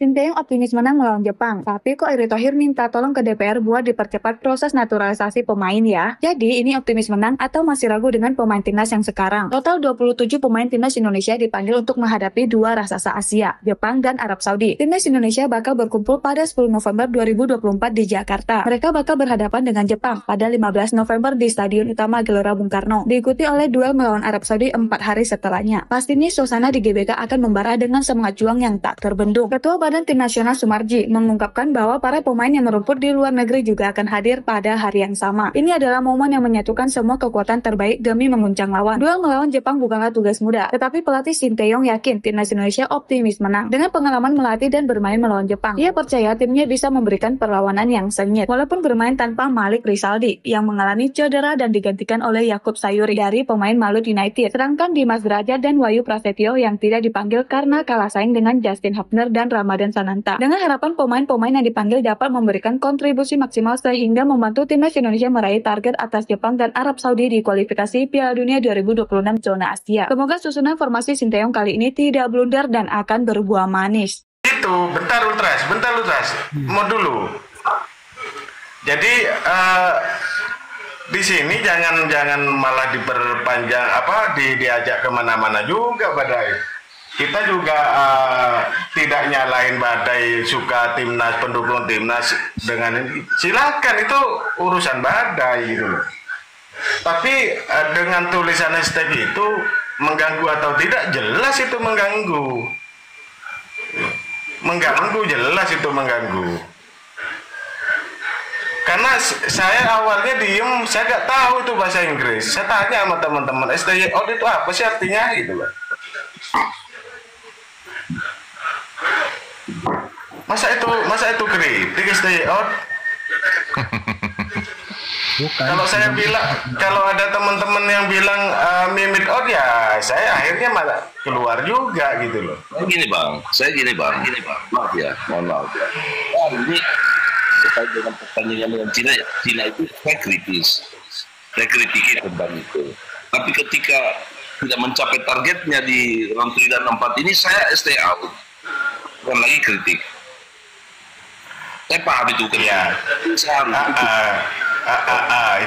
Sinteyong optimis menang melawan Jepang, tapi kok Erick Thohir minta tolong ke DPR buat dipercepat proses naturalisasi pemain ya. Jadi ini optimis menang atau masih ragu dengan pemain timnas yang sekarang? Total 27 pemain timnas Indonesia dipanggil untuk menghadapi dua raksasa Asia, Jepang dan Arab Saudi. Timnas Indonesia bakal berkumpul pada 10 November 2024 di Jakarta. Mereka bakal berhadapan dengan Jepang pada 15 November di Stadion Utama Gelora Bung Karno, diikuti oleh duel melawan Arab Saudi 4 hari setelahnya. Pastinya suasana di GBK akan membara dengan semangat juang yang tak terbendung. Ketua Badan Tim Nasional Sumarji mengungkapkan bahwa para pemain yang merumput di luar negeri juga akan hadir pada hari yang sama. Ini adalah momen yang menyatukan semua kekuatan terbaik demi menguncang lawan. Duel melawan Jepang bukanlah tugas mudah, tetapi pelatih Sinteyong yakin timnas Indonesia optimis menang. Dengan pengalaman melatih dan bermain melawan Jepang, ia percaya timnya bisa memberikan perlawanan yang sengit. Walaupun bermain tanpa Malik Rizaldi yang mengalami cedera dan digantikan oleh Yakub Sayuri dari pemain Malut United, sedangkan Dimas Derajat dan Wahyu Prasetyo yang tidak dipanggil karena kalah saing dengan Justin Hubner dan Ramadan Sananta. Dengan harapan pemain-pemain yang dipanggil dapat memberikan kontribusi maksimal sehingga membantu timnas Indonesia meraih target atas Jepang dan Arab Saudi di kualifikasi Piala Dunia 2026 zona Asia. Semoga susunan formasi Sinteyong kali ini tidak blunder dan akan berbuah manis. Bentar Ultras, mau dulu. Jadi di sini jangan malah diperpanjang diajak kemana-mana juga Badai. Kita juga tidak nyalain Badai suka timnas, pendukung timnas dengan ini. Silakan, itu urusan Badai gitu loh. Tapi dengan tulisan hashtag itu mengganggu atau tidak, jelas itu mengganggu. Jelas itu mengganggu. Karena saya awalnya diem, saya nggak tahu itu bahasa Inggris. Saya tanya sama teman-teman, STY out itu apa sih artinya gitu loh. Masa itu kritik STY out? Bukan. Kalau saya bilang, kalau ada teman-teman yang bilang mimit out, ya saya akhirnya malah keluar juga gitu loh. Saya gini bang, mohon maaf ya. Ini terkait dengan pertandingan dengan Cina itu saya kritis, saya kritiki tentang itu. Tapi ketika tidak mencapai targetnya di round 3 dan 4 ini, saya stay out, bukan lagi kritik. Saya paham itu kan. Ya.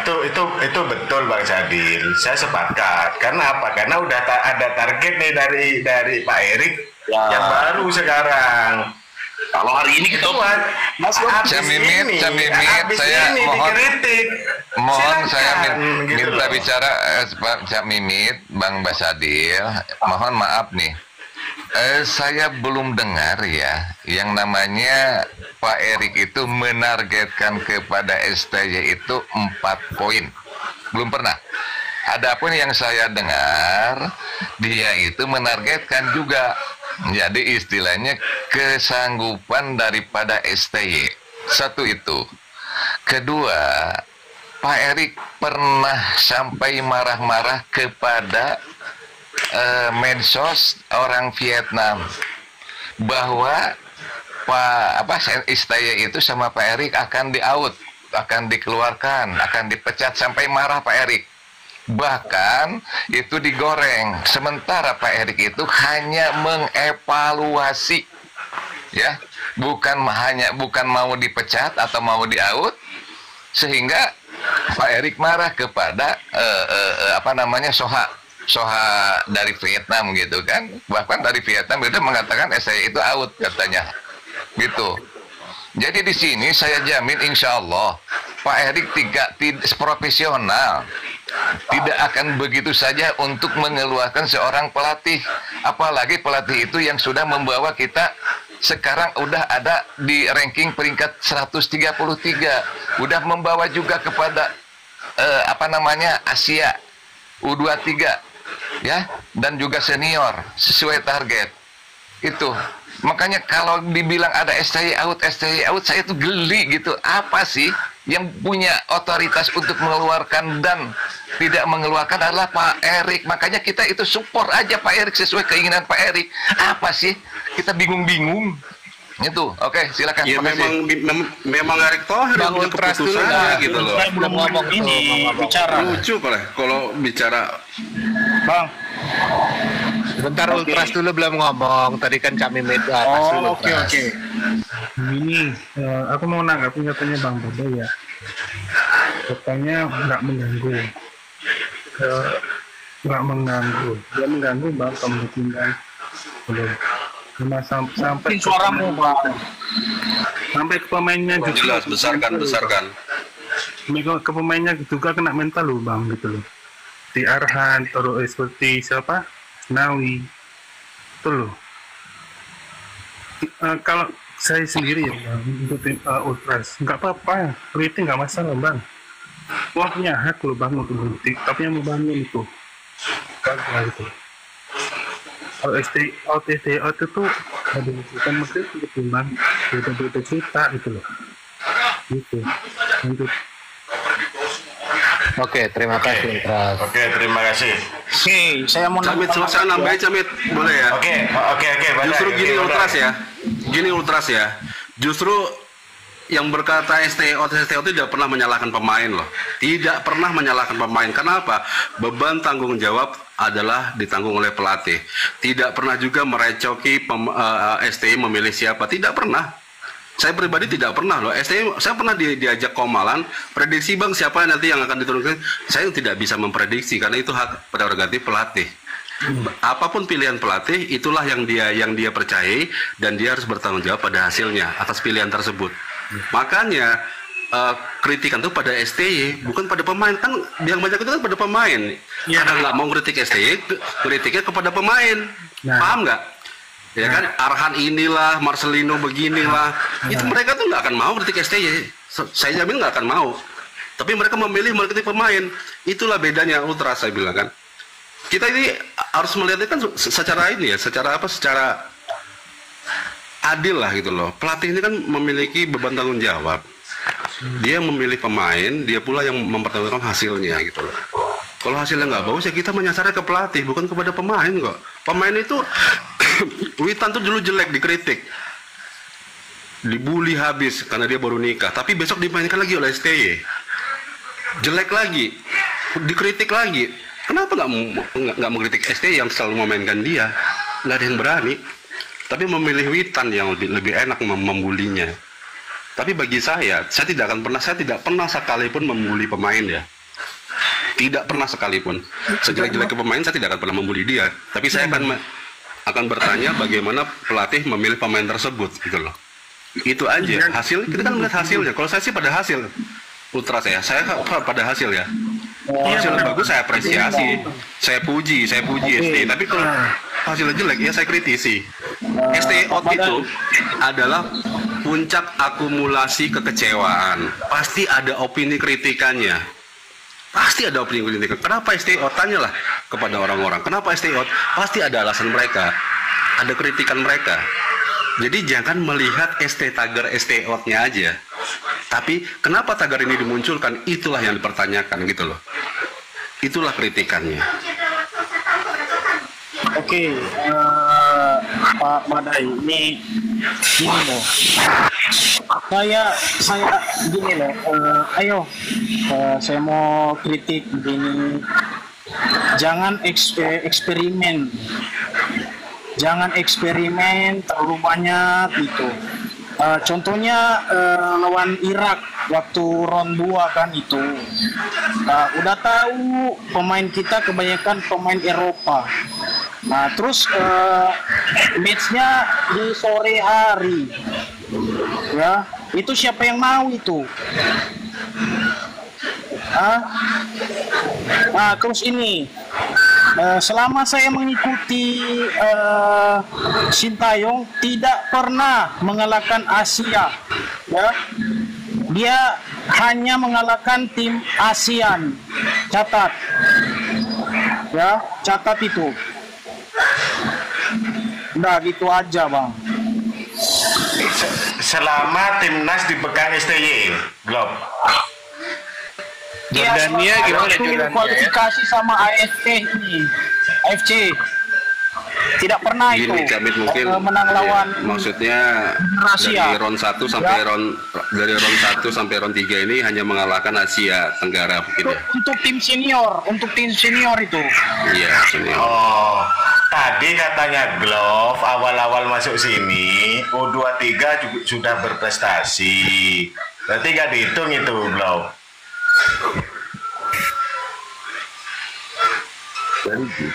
Itu betul Bang Sadil. Saya sepakat. Karena apa? Karena udah ada target nih dari Pak Erik yang baru sekarang. Kalau hari ini kita saya minta bicara Pak Mimit, Bang Basadil. Mohon maaf nih. Saya belum dengar ya yang namanya Pak Erik itu menargetkan kepada STY itu 4 poin. Belum pernah. Adapun yang saya dengar, dia itu menargetkan juga. Jadi istilahnya kesanggupan daripada STY. Satu itu. Kedua, Pak Erik pernah sampai marah-marah kepada medsos orang Vietnam bahwa STY itu sama Pak Erik akan di-out, akan dikeluarkan, akan dipecat, sampai marah Pak Erik. Bahkan itu digoreng. Sementara Pak Erik itu hanya mengevaluasi, ya, bukan mau dipecat atau mau di-out, sehingga Pak Erik marah kepada Soha dari Vietnam gitu kan. Bahkan dari Vietnam itu mengatakan saya itu out katanya gitu. Jadi di sini saya jamin insya Allah Pak Erik tidak profesional, tidak akan begitu saja untuk mengeluarkan seorang pelatih, apalagi pelatih itu yang sudah membawa kita sekarang udah ada di ranking peringkat 133, udah membawa juga kepada Asia U23 ya, dan juga senior sesuai target itu. Makanya kalau dibilang ada STY out, saya tuh geli gitu. Apa sih yang punya otoritas untuk mengeluarkan dan tidak mengeluarkan adalah Pak Erik. Makanya kita itu support aja Pak Erik sesuai keinginan Pak Erik. Apa sih? Kita bingung-bingung. Itu. Oke, silakan. Ya memang Erick Thohir yang punya keputusannya gitu loh. Belum ngomong ini bicara. Lucu kalau bicara. Bang. Sebentar, Ultras dulu belum ngomong. Tadi kan kami media. Oke. Ini aku mau nanggapin katanya Bang Bodo ya. Katanya nggak mengganggu. Nggak mengganggu. Dia mengganggu Bang kemungkinan belum. Cuma sampai suaramu Bang. Sampai ke pemainnya juga. Jelas, besarkan. Ke pemainnya juga kena mental loh Bang gitu loh. Di Arhan, terus seperti siapa? Nawi. Itu loh. Kalau saya sendiri ya Bang, untuk tim Ultras, nggak apa-apa. Kritik nggak masalah Bang. Wah punya hak loh Bang untuk kritik, tapi yang membangun itu. Kan gitu. Kalau STO itu ada bukan mesti ketimbang beda-beda cerita gitu loh. Gitu. Untuk Oke, terima kasih, Ultras. Oke, terima kasih. Oke, saya mau Camit, selesai nambahin Camit, boleh ya? Oke. Baik. Justru Oke, gini baik. Ultras ya. Justru yang berkata STO tidak pernah menyalahkan pemain loh. Tidak pernah menyalahkan pemain. Kenapa? Beban tanggung jawab adalah ditanggung oleh pelatih. Tidak pernah juga merecoki STI memilih siapa. Tidak pernah. Saya pribadi tidak pernah loh. STI saya pernah diajak Komalan, prediksi Bang siapa nanti yang akan diturunkan. Saya tidak bisa memprediksi karena itu hak prerogatif pelatih. Apapun pilihan pelatih, itulah yang dia percayai dan dia harus bertanggung jawab pada hasilnya atas pilihan tersebut. Makanya kritikan itu pada STY bukan pada pemain, kan yang banyak itu kan pada pemain. Ada nggak mau kritik STY, kritiknya kepada pemain. Paham nggak? Ya kan, Arhan inilah, Marcelino beginilah, itu mereka tuh nggak akan mau kritik STY. Saya jamin nggak akan mau. Tapi mereka memilih mengkritik pemain. Itulah bedanya Ultras, saya bilang kan. Kita ini harus melihatnya kan secara ini ya, secara adil lah gitu loh. Pelatih ini kan memiliki beban tanggung jawab. Dia memilih pemain, dia pula yang mempertahankan hasilnya gitu loh. Kalau hasilnya nggak bagus ya kita menyasarnya ke pelatih, bukan kepada pemain kok. Pemain itu Witan tuh dulu jelek, dikritik, dibully habis karena dia baru nikah. Tapi besok dimainkan lagi oleh STY, jelek lagi, dikritik lagi. Kenapa nggak mengkritik STY yang selalu memainkan dia? Nggak ada yang berani. Tapi memilih Witan yang lebih enak membulinya. Tapi bagi saya tidak pernah sekalipun membuli pemain ya. Tidak pernah sekalipun. Sejelek-jelek ke pemain, saya tidak akan pernah membuli dia. Tapi saya akan bertanya bagaimana pelatih memilih pemain tersebut gitu loh. Itu aja. Hasil kita kan melihat hasilnya. Kalau saya sih pada hasil. Ultras ya. Saya pada hasil ya. Hasilnya bagus saya apresiasi. Saya puji ST. Tapi kalau hasilnya jelek ya saya kritisi. ST out itu adalah puncak akumulasi kekecewaan. Pasti ada opini kritikannya. Kenapa ST out? Tanyalah kepada orang-orang. Kenapa ST out? Pasti ada alasan mereka. Ada kritikan mereka. Jadi jangan melihat ST tagar ST out-nya aja. Tapi kenapa tagar ini dimunculkan? Itulah yang dipertanyakan gitu loh. Itulah kritikannya. Oke, Pak Badai, ini gini loh. Saya gini loh. Saya mau kritik begini. Jangan eksperimen. Jangan eksperimen terlalu banyak gitu. Contohnya lawan Irak waktu round 2 kan itu. Udah tahu pemain kita kebanyakan pemain Eropa. Nah, terus matchnya di sore hari, ya itu siapa yang mau itu? Nah, terus ini selama saya mengikuti Sintayong tidak pernah mengalahkan Asia, ya. Dia hanya mengalahkan tim ASEAN. Catat, ya, catat itu. Udah gitu aja Bang. Selama timnas dipegang STY, Glob. Jordania gimana Jordania? Kualifikasi sama AFC. Tidak pernah Gini, itu Camit mungkin menang lawan maksudnya Asia. dari round 1 sampai round 1 sampai round 3 ini hanya mengalahkan Asia Tenggara mungkin ya. Untuk tim senior itu. Iya, senior. Oh, Tadi katanya Glove awal-awal masuk sini U23 juga sudah berprestasi. Berarti nggak dihitung itu Glove.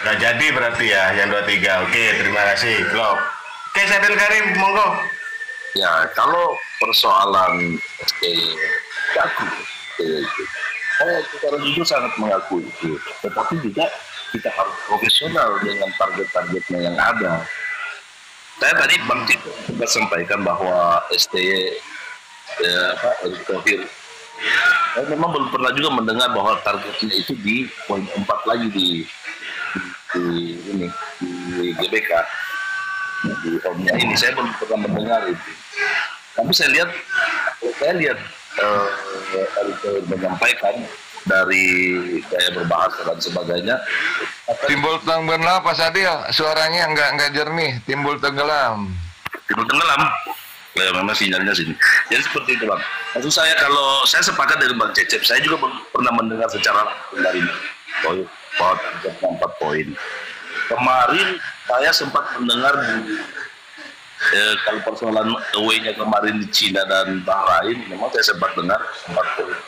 Nggak jadi berarti ya yang 23. Oke, terima kasih Glove. Oke, Sadil Karim, monggo. Ya, kalau persoalan aku, saya secara jujur sangat mengakui itu. Tetapi juga kita harus profesional dengan target-targetnya yang ada. Saya tadi Bang Tito sudah sampaikan bahwa STY Erick Thohir, saya memang belum pernah juga mendengar bahwa targetnya itu di poin 4 lagi di GBK. Di tahunnya ini saya belum pernah mendengar itu. Tapi saya lihat Erick Thohir menyampaikan dari gaya berbahasa dan sebagainya. Timbul tenggelam Pak Sadil, suaranya nggak jernih, timbul tenggelam. Timbul tenggelam. Ya, memang sinyalnya sini. Jadi seperti itu Bang. Maksud saya kalau saya sepakat dengan Bang Cecep, saya juga pernah mendengar secara langsung dari bahwa targetnya 4 poin. Kemarin saya sempat mendengar kalau persoalan away-nya kemarin di Cina dan Bahrain, memang saya sempat dengar 4 poin.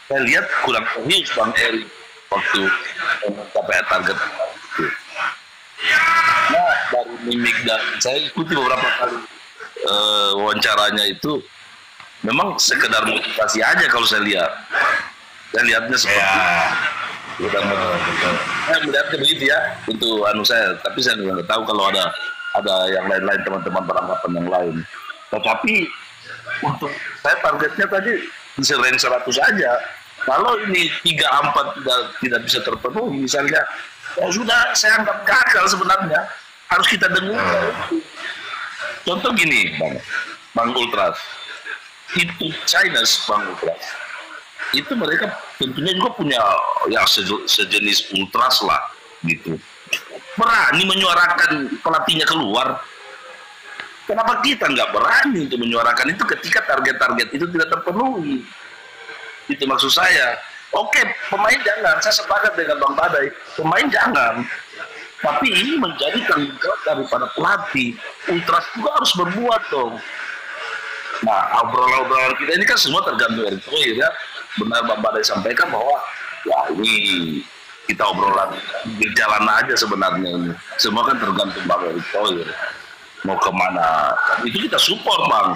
Saya lihat kurang serius Bang Eri waktu mencapai target itu. Nah, dari mimik dan saya ikuti beberapa kali wawancaranya itu, memang sekedar motivasi aja kalau saya lihat. Saya lihatnya seperti itu. Saya melihatnya begitu ya, untuk saya. Tapi saya nggak tahu kalau ada yang lain-lain, teman-teman beranggapan yang lain. Tetapi untuk saya targetnya tadi bisa range 100 aja. Kalau ini 3-4 tidak bisa terpenuhi, misalnya, ya sudah, saya anggap gagal sebenarnya. Harus kita dengar. Contoh gini, Bang Ultras. Itu Chinese, Bang Ultras. Itu mereka tentunya juga punya ya sejenis Ultras lah, gitu. Berani menyuarakan pelatihnya keluar. Kenapa kita nggak berani untuk menyuarakan itu ketika target-target itu tidak terpenuhi? Itu maksud saya. Oke, pemain jangan. Saya sepakat dengan Bang Badai. Pemain jangan. Tapi ini menjadi tanggung jawab daripada pelatih. Ultras juga harus berbuat dong. Nah, obrolan-obrolan kita ini kan semua tergantung dari Thohir ya. Benar Bang Badai sampaikan bahwa ya ini kita obrolan berjalan aja sebenarnya ini. Semua kan tergantung Bang Erick Thohir. Mau kemana? Itu kita support Bang.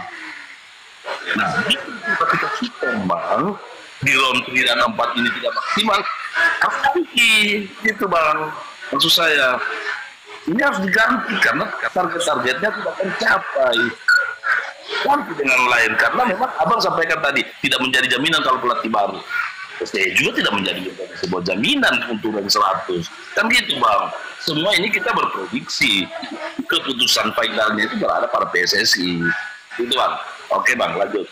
Nah, itu kita support Bang. Di round 3 dan 4 ini tidak maksimal, harus diganti, gitu Bang. Maksud saya, ini harus diganti karena target-targetnya tidak tercapai. Ganti dengan lain, karena memang Abang sampaikan tadi, tidak menjadi jaminan kalau pelatih baru. Saya juga tidak menjadi sebuah jaminan untuk dari 100. Kan gitu Bang. Semua ini kita berprediksi. Keputusan finalnya itu berada pada PSSI. Itu Bang. Oke Bang, lanjut.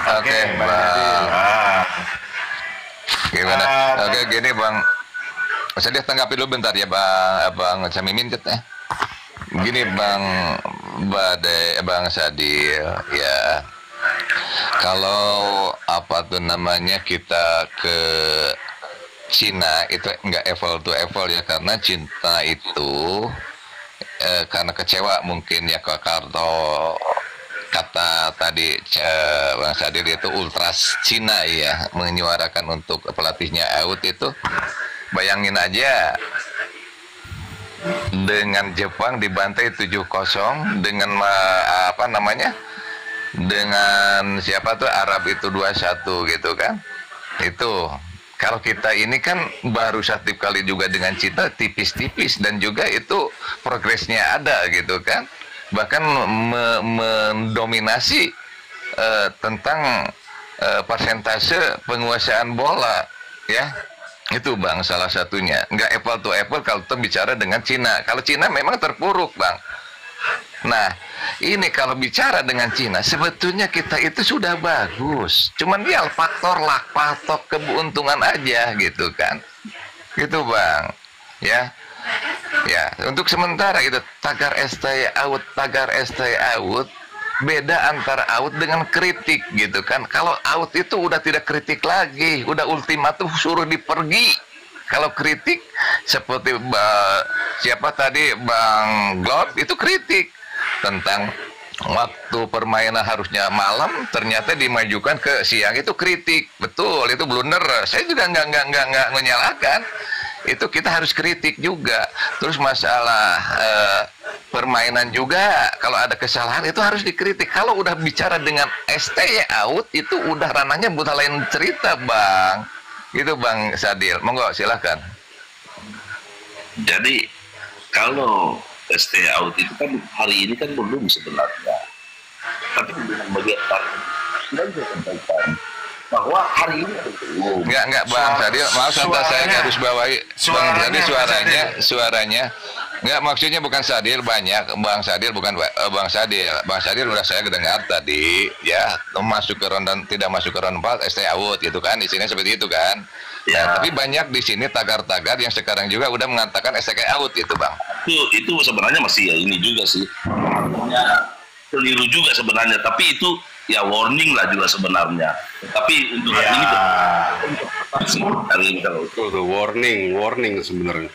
Oke, Bang. Gimana? Oke, gini Bang. Saya tanggapi dulu bentar ya Bang Camimin. Gini Bang Badai, Bang Sadil, ya. Kalau apa tuh namanya kita ke Cina itu enggak apple to apple ya, karena Cina itu karena kecewa mungkin ya karena kata tadi Bang Sadil itu Ultras Cina ya, menyuarakan untuk pelatihnya out itu. Bayangin aja dengan Jepang dibantai 7-0 dengan apa namanya, dengan siapa tuh Arab itu 2-1 gitu kan. Itu kalau kita ini kan baru 1 kali juga dengan Cina, tipis-tipis, dan juga itu progresnya ada gitu kan. Bahkan mendominasi tentang persentase penguasaan bola ya. Itu Bang salah satunya. Nggak apple to apple kalau kita bicara dengan Cina. Kalau Cina memang terpuruk Bang. Nah, ini kalau bicara dengan Cina, sebetulnya kita itu sudah bagus. Cuman dia faktor patok keberuntungan aja gitu kan. Gitu Bang. Ya. Ya, untuk sementara itu tagar STY out, beda antara out dengan kritik gitu kan. Kalau out itu udah tidak kritik lagi, udah ultimatum suruh dipergi. Kalau kritik seperti siapa tadi Bang God itu kritik tentang waktu permainan harusnya malam, ternyata dimajukan ke siang, itu kritik. Betul, itu blunder. Saya juga nggak menyalahkan. Itu kita harus kritik juga. Terus masalah permainan juga, kalau ada kesalahan itu harus dikritik. Kalau udah bicara dengan STY out, itu udah ranahnya buta lain cerita, Bang. Gitu, Bang Sadil. Monggo, silakan. Jadi kalau stay out itu kan hari ini kan belum sebenarnya, tapi dengan bagian sudah saya sampaikan bahwa hari ini belum. Enggak Bang Sadil, maaf saya harus bawahi Bang Sadil suaranya. Enggak, maksudnya bukan Sadil, banyak Bang Sadil, bukan Bang Sadil. Bang Sadil udah saya dengar tadi ya, masuk ke ronde, tidak masuk ke ronde 4 stay out gitu kan, isinya seperti itu kan. Ya. Nah, tapi banyak di sini tagar-tagar yang sekarang juga udah mengatakan stay out gitu, Bang. Itu sebenarnya masih ya ini juga sih. Ya, keliru juga sebenarnya, tapi itu ya warning lah juga sebenarnya. Tapi untuk hari ini kalau itu warning sebenarnya.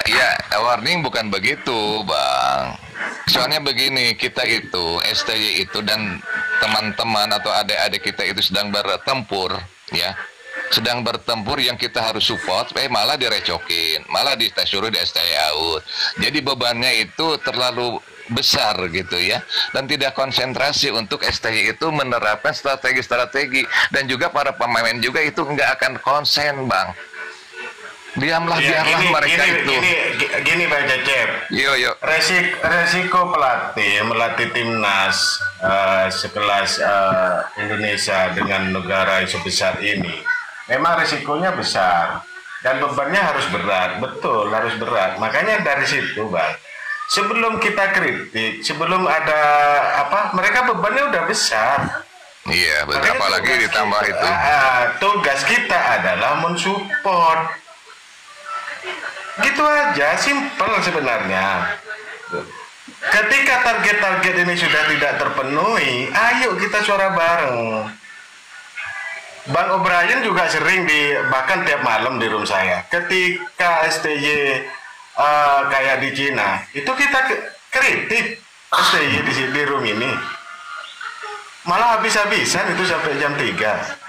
Iya, warning bukan begitu, Bang. Soalnya begini, kita itu, STY itu dan teman-teman atau adik-adik kita itu sedang bertempur, ya. Sedang bertempur yang kita harus support, malah direcokin, malah disuruh di STY out. Jadi bebannya itu terlalu besar gitu ya, dan tidak konsentrasi untuk STY itu menerapkan strategi-strategi, dan juga para pemain juga itu nggak akan konsen, Bang. Diamlah, biarlah mereka itu. Gini Bang Cecep. Yo. Resiko pelatih melatih timnas sekelas Indonesia dengan negara sebesar ini, memang resikonya besar dan bebannya harus berat. Betul, harus berat. Makanya dari situ, Bang, sebelum kita kritik, sebelum ada mereka bebannya udah besar. Iya, apalagi ditambah itu. Tugas kita adalah mensupport. Gitu aja, simpel sebenarnya. Ketika target-target ini sudah tidak terpenuhi, ayo kita suara bareng. Bang O'Brien juga sering bahkan tiap malam di room saya. Ketika STY kayak di Cina, itu kita kritik STY di room ini. Malah habis-habisan itu sampai jam 3.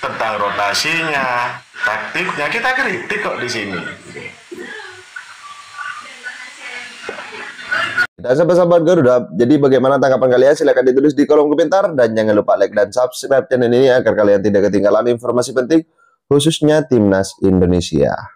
Tentang rotasinya, taktiknya kita kritik kok di sini. Dan sahabat-sahabat Garuda, jadi bagaimana tanggapan kalian? Silahkan ditulis di kolom komentar dan jangan lupa like dan subscribe channel ini agar kalian tidak ketinggalan informasi penting khususnya timnas Indonesia.